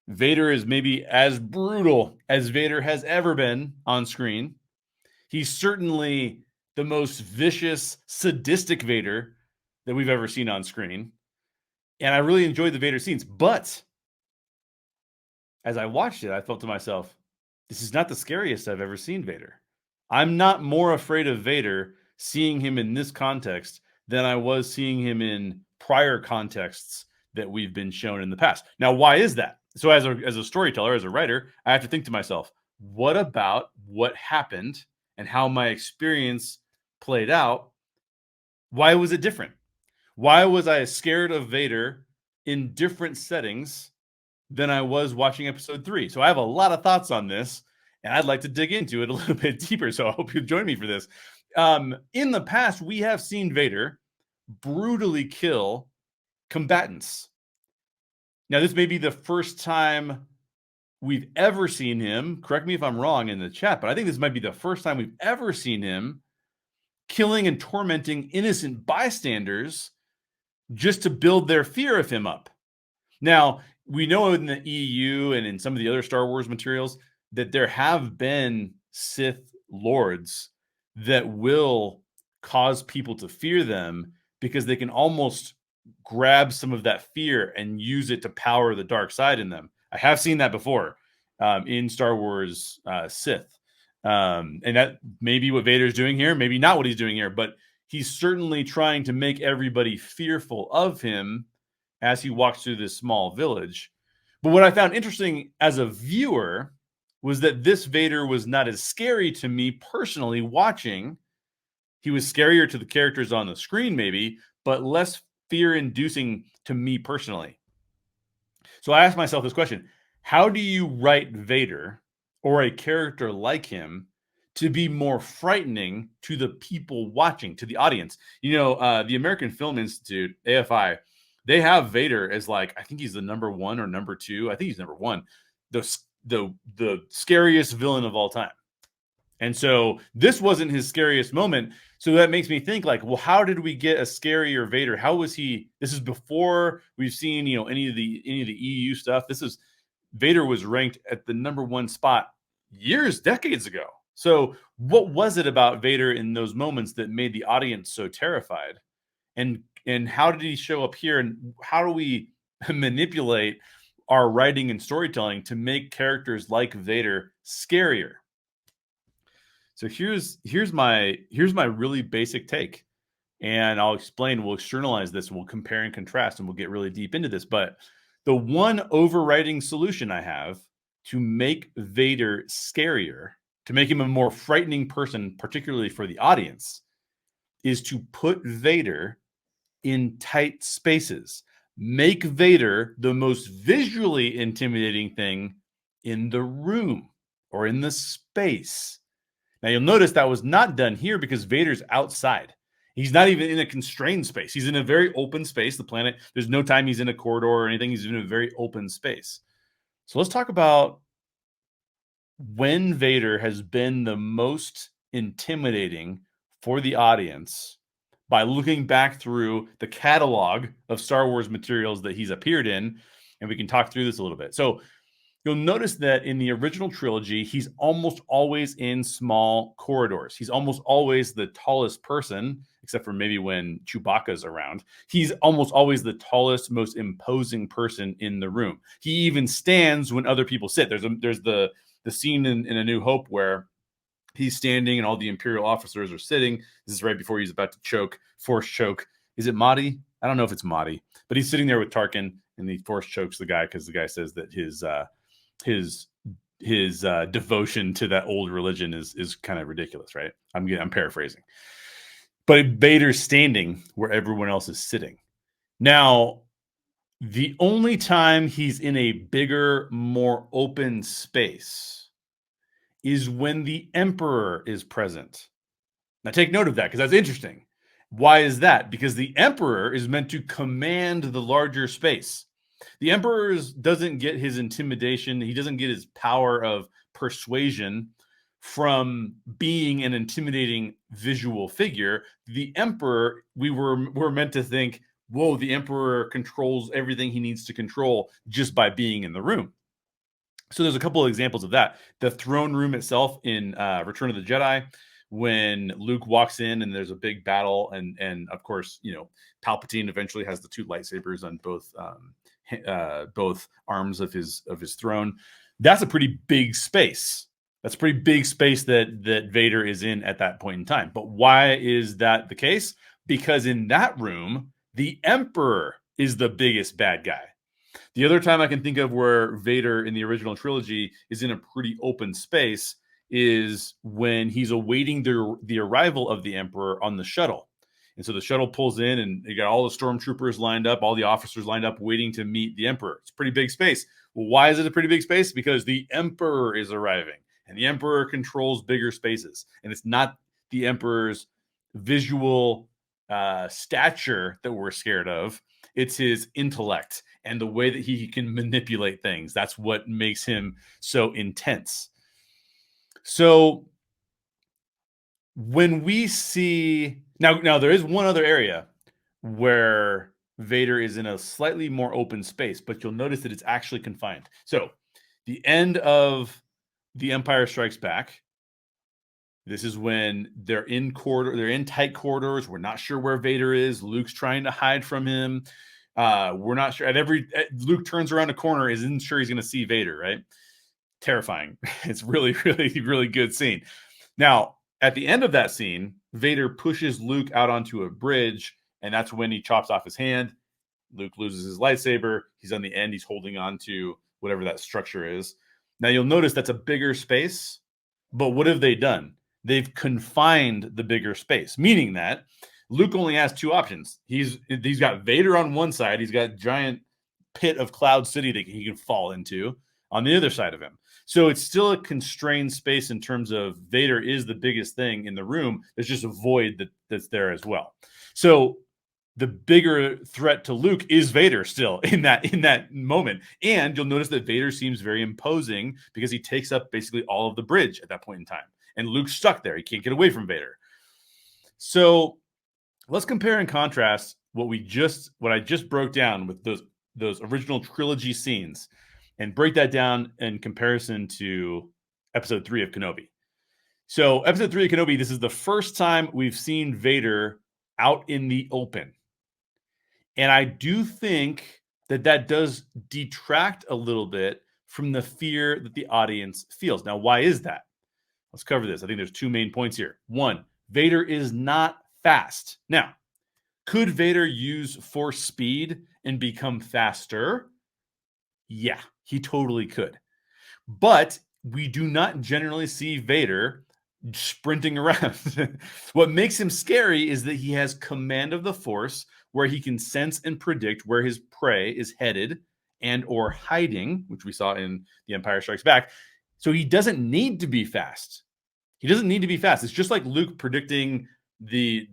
Vader is maybe as brutal as Vader has ever been on screen. He's certainly the most vicious, sadistic Vader that we've ever seen on screen. And I really enjoyed the Vader scenes. But as I watched it, I thought to myself, this is not the scariest I've ever seen Vader. I'm not more afraid of Vader seeing him in this context than I was seeing him in prior contexts that we've been shown in the past. Now, why is that? So as a storyteller, as a writer, I have to think to myself, what about what happened and how my experience played out? Why was it different? Why was I scared of Vader in different settings than I was watching episode 3? So I have a lot of thoughts on this, and I'd like to dig into it a little bit deeper. So I hope you join me for this. In the past, we have seen Vader brutally kill combatants. Now, this may be the first time we've ever seen him. Correct me if I'm wrong in the chat, but I think this might be the first time we've ever seen him killing and tormenting innocent bystanders just to build their fear of him up. Now, we know in the EU and in some of the other Star Wars materials that there have been Sith lords that will cause people to fear them because they can almost grab some of that fear and use it to power the dark side in them. I have seen that before in Star Wars Sith. And that may be what Vader's doing here, maybe not what he's doing here, but he's certainly trying to make everybody fearful of him as he walks through this small village. But what I found interesting as a viewer was that this Vader was not as scary to me personally watching. He was scarier to the characters on the screen, maybe, but less fear-inducing to me personally. So I asked myself this question: how do you write Vader or a character like him to be more frightening to the people watching, to the audience? You know, the American Film Institute, AFI, they have Vader as like, I think he's the number 1 or number 2. I think he's number 1, the scariest villain of all time. And so this wasn't his scariest moment. So that makes me think like, well, how did we get a scarier Vader? How was he? This is before we've seen, you know, any of the EU stuff. This is Vader was ranked at the number 1 spot decades ago. So what was it about Vader in those moments that made the audience so terrified? And how did he show up here? And how do we manipulate our writing and storytelling to make characters like Vader scarier? So here's my really basic take, and I'll explain. We'll externalize this, and we'll compare and contrast, and we'll get really deep into this. But the one overriding solution I have to make Vader scarier, to make him a more frightening person, particularly for the audience, is to put Vader in tight spaces. Make Vader the most visually intimidating thing in the room or in the space. Now, you'll notice that was not done here because Vader's outside. He's not even in a constrained space. He's in a very open space, the planet. There's no time he's in a corridor or anything. He's in a very open space. So let's talk about when Vader has been the most intimidating for the audience by looking back through the catalog of Star Wars materials that he's appeared in. And we can talk through this a little bit. So you'll notice that in the original trilogy, he's almost always in small corridors. He's almost always the tallest person, except for maybe when Chewbacca's around. He's almost always the tallest, most imposing person in the room. He even stands when other people sit. There's the scene in A New Hope where he's standing and all the Imperial officers are sitting. This is right before he's about to force choke. Is it Mahdi? I don't know if it's Mahdi, but he's sitting there with Tarkin and he force chokes the guy because the guy says that his devotion to that old religion is kind of ridiculous, right? I'm paraphrasing. But Vader's standing where everyone else is sitting. Now, the only time he's in a bigger, more open space is when the Emperor is present. Now, take note of that because that's interesting. Why is that? Because the Emperor is meant to command the larger space. The Emperor doesn't get his intimidation. He doesn't get his power of persuasion from being an intimidating visual figure. The Emperor, we're meant to think, whoa, the Emperor controls everything he needs to control just by being in the room. So there's a couple of examples of that. The throne room itself in Return of the Jedi, when Luke walks in and there's a big battle, and of course, Palpatine eventually has the two lightsabers on both arms of his throne. That's a pretty big space. That's a pretty big space that Vader is in at that point in time. But why is that the case? Because in that room, the Emperor is the biggest bad guy. The other time I can think of where Vader in the original trilogy is in a pretty open space is when he's awaiting the arrival of the Emperor on the shuttle. And so the shuttle pulls in and you got all the stormtroopers lined up, all the officers lined up waiting to meet the Emperor. It's a pretty big space. Well, why is it a pretty big space? Because the Emperor is arriving and the Emperor controls bigger spaces. And it's not the Emperor's visual stature that we're scared of. It's his intellect and the way that he can manipulate things. That's what makes him so intense. So when we see now there is one other area where Vader is in a slightly more open space, but you'll notice that it's actually confined. So the end of The Empire Strikes Back, this is when they're in tight corridors. We're not sure where Vader is. Luke's trying to hide from him. We're not sure. Luke turns around a corner, isn't sure he's going to see Vader, right? Terrifying. It's really, really, really good scene. Now, at the end of that scene, Vader pushes Luke out onto a bridge, and that's when he chops off his hand. Luke loses his lightsaber. He's on the end. He's holding on to whatever that structure is. Now, you'll notice that's a bigger space, but what have they done? They've confined the bigger space, meaning that Luke only has two options. He's got Vader on one side. He's got a giant pit of Cloud City that he can fall into on the other side of him. So it's still a constrained space in terms of Vader is the biggest thing in the room. There's just a void that's there as well. So the bigger threat to Luke is Vader still in that moment. And you'll notice that Vader seems very imposing because he takes up basically all of the bridge at that point in time. And Luke's stuck there. He can't get away from Vader. So let's compare and contrast what I just broke down with those original trilogy scenes and break that down in comparison to episode 3 of Kenobi. So episode 3 of Kenobi, this is the first time we've seen Vader out in the open. And I do think that does detract a little bit from the fear that the audience feels. Now, why is that? Let's cover this. I think there's two main points here. One, Vader is not fast. Now, could Vader use force speed and become faster? Yeah, he totally could. But we do not generally see Vader sprinting around. What makes him scary is that he has command of the Force, where he can sense and predict where his prey is headed and or hiding, which we saw in The Empire Strikes Back. So he doesn't need to be fast. He doesn't need to be fast. It's just like Luke predicting the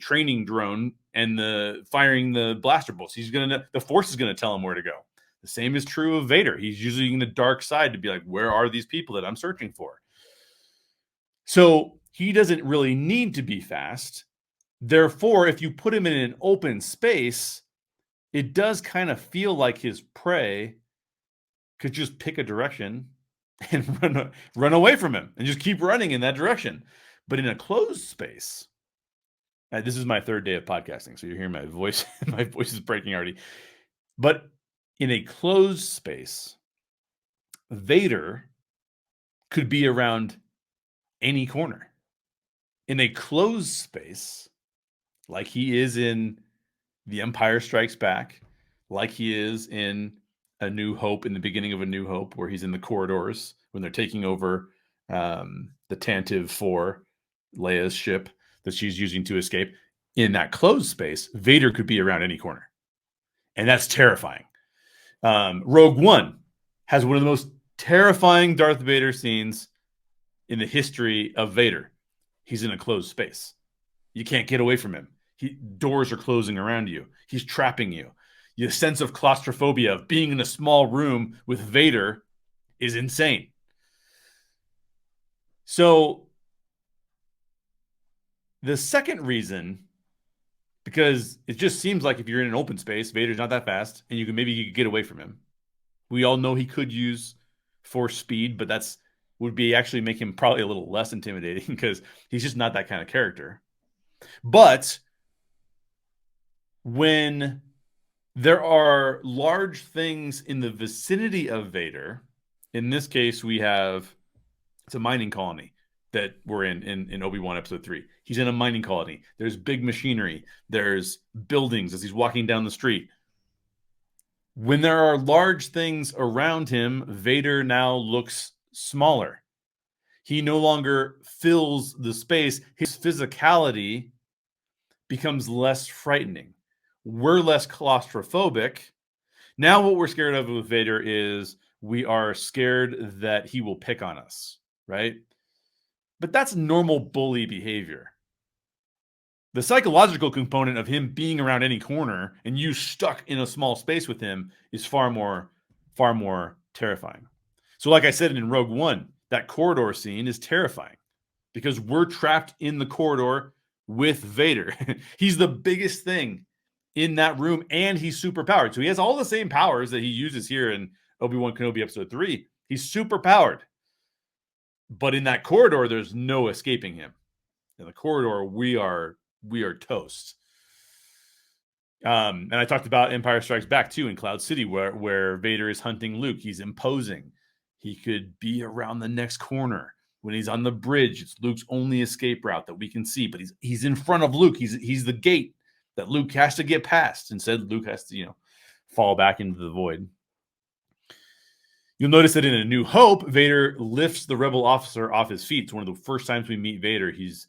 training drone and the firing the blaster bolts. The Force is gonna tell him where to go. The same is true of Vader. He's using the dark side to be like, where are these people that I'm searching for? So he doesn't really need to be fast. Therefore, if you put him in an open space, it does kind of feel like his prey could just pick a direction and run away from him and just keep running in that direction. But in a closed space, this is my third day of podcasting, so you're hearing my voice. My voice is breaking already. But in a closed space, Vader could be around any corner. In a closed space, like he is in The Empire Strikes Back, like he is in A New Hope, in the beginning of A New Hope, where he's in the corridors when they're taking over the Tantive 4, Leia's ship that she's using to escape. In that closed space, Vader could be around any corner. And that's terrifying. Rogue One has one of the most terrifying Darth Vader scenes in the history of Vader. He's in a closed space. You can't get away from him. Doors are closing around you. He's trapping you. Your sense of claustrophobia of being in a small room with Vader is insane. So the second reason, because it just seems like if you're in an open space, Vader's not that fast, and you could get away from him. We all know he could use force speed, but that's would be actually make him probably a little less intimidating because he's just not that kind of character. But when there are large things in the vicinity of Vader, in this case, it's a mining colony that we're in Obi-Wan Episode 3. He's in a mining colony. There's big machinery. There's buildings as he's walking down the street. When there are large things around him, Vader now looks smaller. He no longer fills the space. His physicality becomes less frightening. We're less claustrophobic. Now what we're scared of with Vader is we are scared that he will pick on us, right? But that's normal bully behavior. The psychological component of him being around any corner and you stuck in a small space with him is far more terrifying. So like I said in Rogue One, that corridor scene is terrifying because we're trapped in the corridor with Vader. He's the biggest thing in that room and he's super powered. So he has all the same powers that he uses here in Obi-Wan Kenobi Episode 3. He's super powered. But in that corridor, there's no escaping him. In the corridor, we are toast. And I talked about Empire Strikes Back too in Cloud City, where Vader is hunting Luke. He's imposing. He could be around the next corner. When he's on the bridge, it's Luke's only escape route that we can see. But he's in front of Luke. He's the gate that Luke has to get past. Instead, Luke has to fall back into the void. You'll notice that in A New Hope, Vader lifts the rebel officer off his feet. It's one of the first times we meet Vader. He's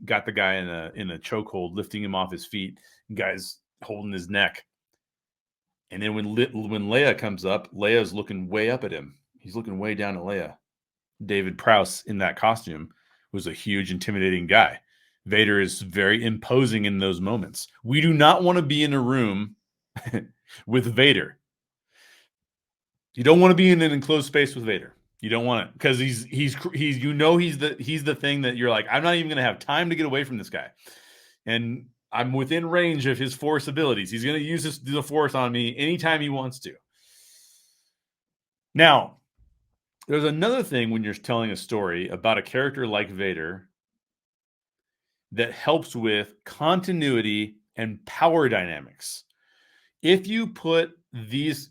got the guy in a chokehold, lifting him off his feet. The guy's holding his neck. And then when Leia comes up, Leia's looking way up at him. He's looking way down at Leia. David Prowse in that costume was a huge, intimidating guy. Vader is very imposing in those moments. We do not want to be in a room with Vader. You don't want to be in an enclosed space with Vader. You don't want it because he's the thing that you're like, I'm not even going to have time to get away from this guy. And I'm within range of his force abilities. He's going to use the force on me anytime he wants to. Now, there's another thing when you're telling a story about a character like Vader that helps with continuity and power dynamics. If you put these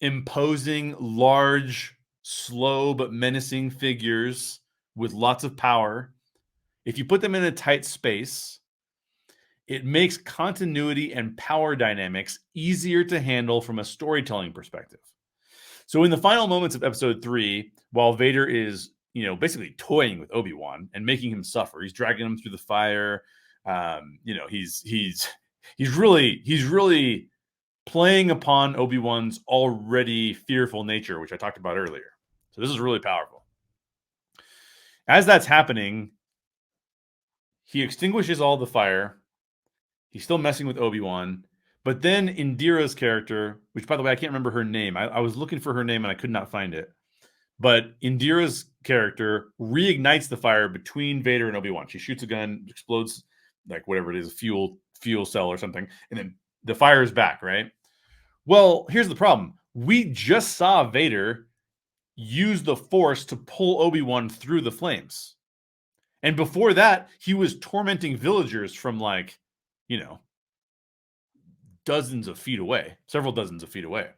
imposing, large, slow, but menacing figures with lots of power, if you put them in a tight space, it makes continuity and power dynamics easier to handle from a storytelling perspective. So in the final moments of Episode 3, while Vader is, basically toying with Obi-Wan and making him suffer, he's dragging him through the fire. He's really playing upon Obi-Wan's already fearful nature, which I talked about earlier. So this is really powerful. As that's happening, he extinguishes all the fire. He's still messing with Obi-Wan. But then Indira's character, which, by the way, I can't remember her name. I was looking for her name and I could not find it. But Indira's character reignites the fire between Vader and Obi-Wan. She shoots a gun, explodes, like whatever it is, a fuel cell or something. And then the fire is back, right? Well, here's the problem. We just saw Vader use the Force to pull Obi-Wan through the flames. And before that, he was tormenting villagers from dozens of feet away, several dozens of feet away.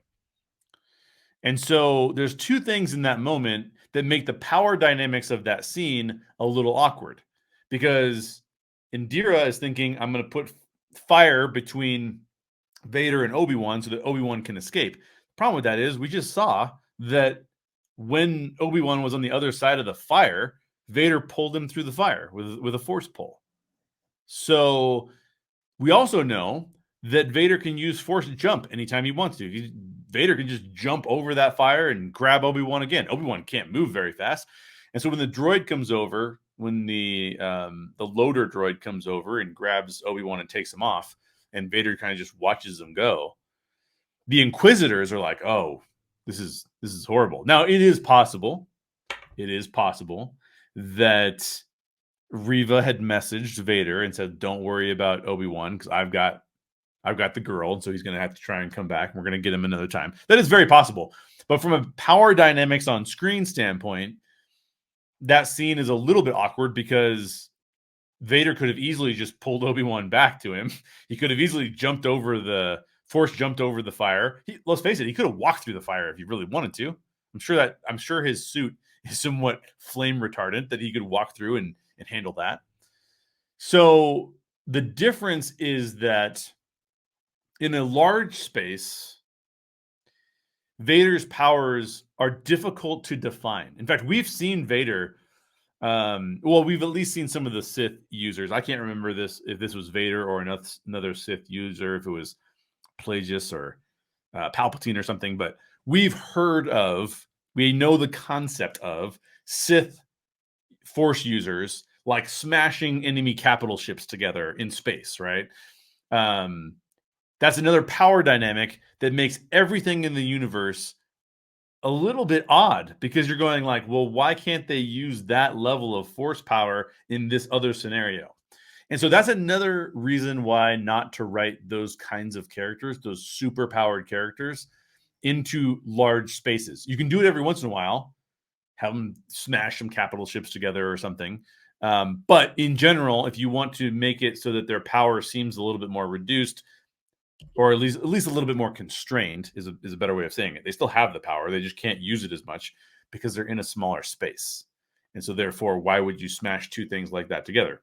And so there's two things in that moment that make the power dynamics of that scene a little awkward. Because Indira is thinking, I'm going to put fire between Vader and Obi-Wan so that Obi-Wan can escape. The problem with that is we just saw that when Obi-Wan was on the other side of the fire, Vader pulled him through the fire with a force pull. So we also know that Vader can use force jump anytime he wants to. Vader can just jump over that fire and grab Obi-Wan again. Obi-Wan can't move very fast. And so when the droid comes over, when the loader droid comes over and grabs Obi-Wan and takes him off, and Vader kind of just watches them go, the Inquisitors are like, oh, this is horrible. Now, it is possible that Reva had messaged Vader and said, don't worry about Obi-Wan because I've got the girl, and so he's going to have to try and come back. And we're going to get him another time. That is very possible. But from a power dynamics on screen standpoint, that scene is a little bit awkward because Vader could have easily just pulled Obi-Wan back to him. He could have easily jumped over the fire. Let's face it, he could have walked through the fire if he really wanted to. I'm sure his suit is somewhat flame retardant that he could walk through and handle that. So the difference is that in a large space, Vader's powers are difficult to define. In fact, we've seen Vader. We've at least seen some of the Sith users. I can't remember if this was Vader or another Sith user, if it was Plagueis or Palpatine or something. But we know the concept of Sith Force users like smashing enemy capital ships together in space, right? That's another power dynamic that makes everything in the universe a little bit odd, because you're going like, well, why can't they use that level of force power in this other scenario? And so that's another reason why not to write those kinds of characters, those super powered characters, into large spaces. You can do it every once in a while, have them smash some capital ships together or something. But in general, if you want to make it so that their power seems a little bit more reduced, or at least a little bit more constrained, is a better way of saying it. They still have the power, they just can't use it as much because they're in a smaller space. And so therefore, why would you smash two things like that together?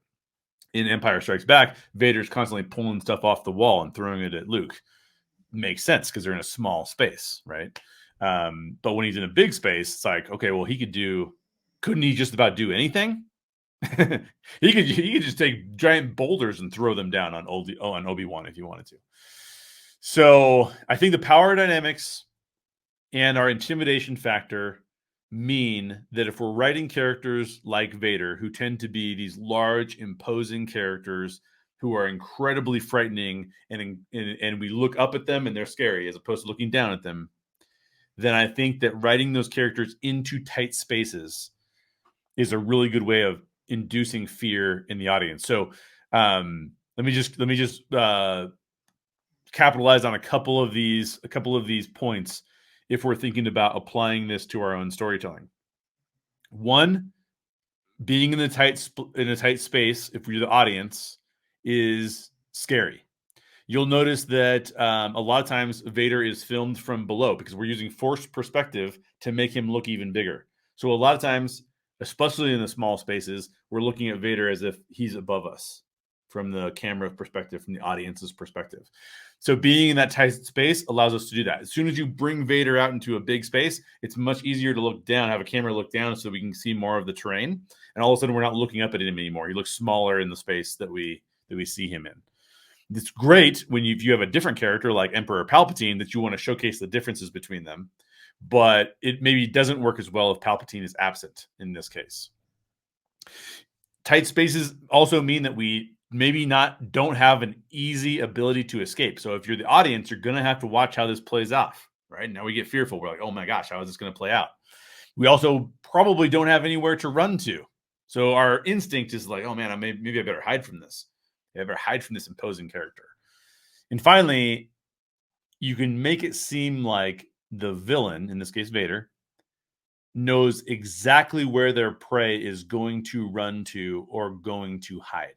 In Empire Strikes Back, Vader's constantly pulling stuff off the wall and throwing it at Luke. Makes sense because they're in a small space, right? But when he's in a big space, it's like, okay, well, couldn't he just about do anything? he could just take giant boulders and throw them down on Obi-Wan if you wanted to. So I think the power dynamics and our intimidation factor mean that if we're writing characters like Vader, who tend to be these large, imposing characters who are incredibly frightening, and we look up at them and they're scary as opposed to looking down at them, then I think that writing those characters into tight spaces is a really good way of inducing fear in the audience. So let me just capitalize on a couple of these points if we're thinking about applying this to our own storytelling. One, being in a tight space, if you're the audience, is scary. You'll notice that a lot of times Vader is filmed from below because we're using forced perspective to make him look even bigger. So a lot of times, especially in the small spaces, we're looking at Vader as if he's above us from the camera perspective, from the audience's perspective. So being in that tight space allows us to do that. As soon as you bring Vader out into a big space, it's much easier to look down, have a camera look down so we can see more of the terrain. And all of a sudden, we're not looking up at him anymore. He looks smaller in the space that we see him in. It's great if you have a different character like Emperor Palpatine that you want to showcase the differences between them, but it maybe doesn't work as well if Palpatine is absent in this case. Tight spaces also mean that we don't have an easy ability to escape. So if you're the audience, you're going to have to watch how this plays out, right? Now we get fearful. We're like, oh my gosh, how is this going to play out? We also probably don't have anywhere to run to. So our instinct is like, oh man, maybe I better hide from this. I better hide from this imposing character. And finally, you can make it seem like the villain, in this case Vader, knows exactly where their prey is going to run to or going to hide.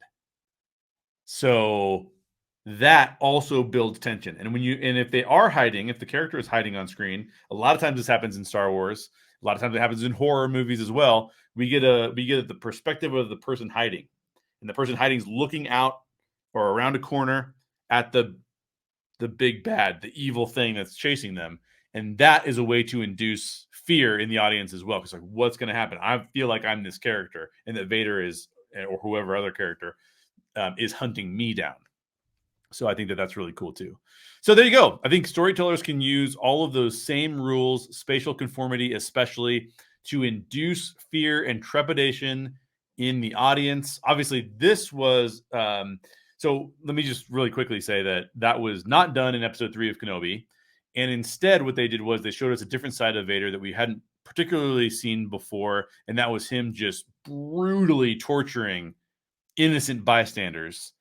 So that also builds tension. And if they are hiding, if the character is hiding on screen, a lot of times this happens in Star Wars. A lot of times it happens in horror movies as well. We get the perspective of the person hiding, and the person hiding is looking out or around a corner at the big bad, the evil thing that's chasing them. And that is a way to induce fear in the audience as well. Because like, what's going to happen? I feel like I'm this character, and that Vader is, or whoever other character is hunting me down. So I think that's really cool too. So there you go. I think storytellers can use all of those same rules, spatial conformity especially, to induce fear and trepidation in the audience. Obviously, this was... so let me just really quickly say that was not done in episode 3 of Kenobi. And instead, what they did was they showed us a different side of Vader that we hadn't particularly seen before. And that was him just brutally torturing innocent bystanders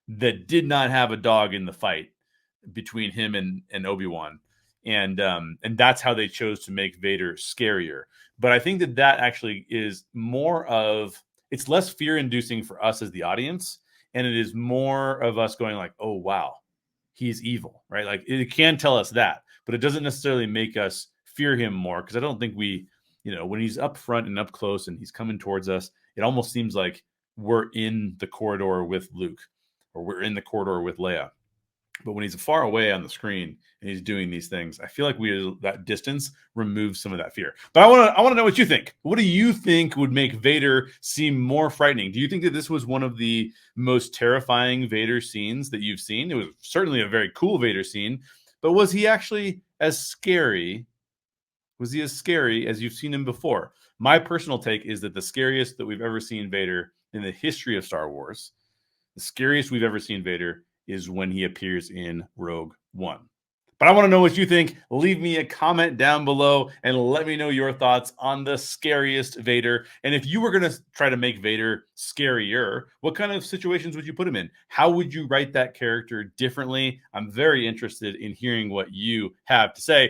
that did not have a dog in the fight between him and Obi-Wan. And that's how they chose to make Vader scarier. But I think that that actually is more of, it's less fear inducing for us as the audience, and it is more of us going like, oh wow, he's evil, right? Like it can tell us that, but it doesn't necessarily make us fear him more, because I don't think we, when he's up front and up close and he's coming towards us, it almost seems like we're in the corridor with Luke, or we're in the corridor with Leia. But when he's far away on the screen and he's doing these things, I feel like that distance removes some of that fear. But I want to know what you think. What do you think would make Vader seem more frightening? Do you think that this was one of the most terrifying Vader scenes that you've seen? It was certainly a very cool Vader scene, but was he actually as scary? Was he as scary as you've seen him before? My personal take is that the scariest that we've ever seen Vader in the history of Star Wars, the scariest we've ever seen Vader, is when he appears in Rogue One. But I want to know what you think. Leave me a comment down below and let me know your thoughts on the scariest Vader. And if you were going to try to make Vader scarier, what kind of situations would you put him in? How would you write that character differently? I'm very interested in hearing what you have to say.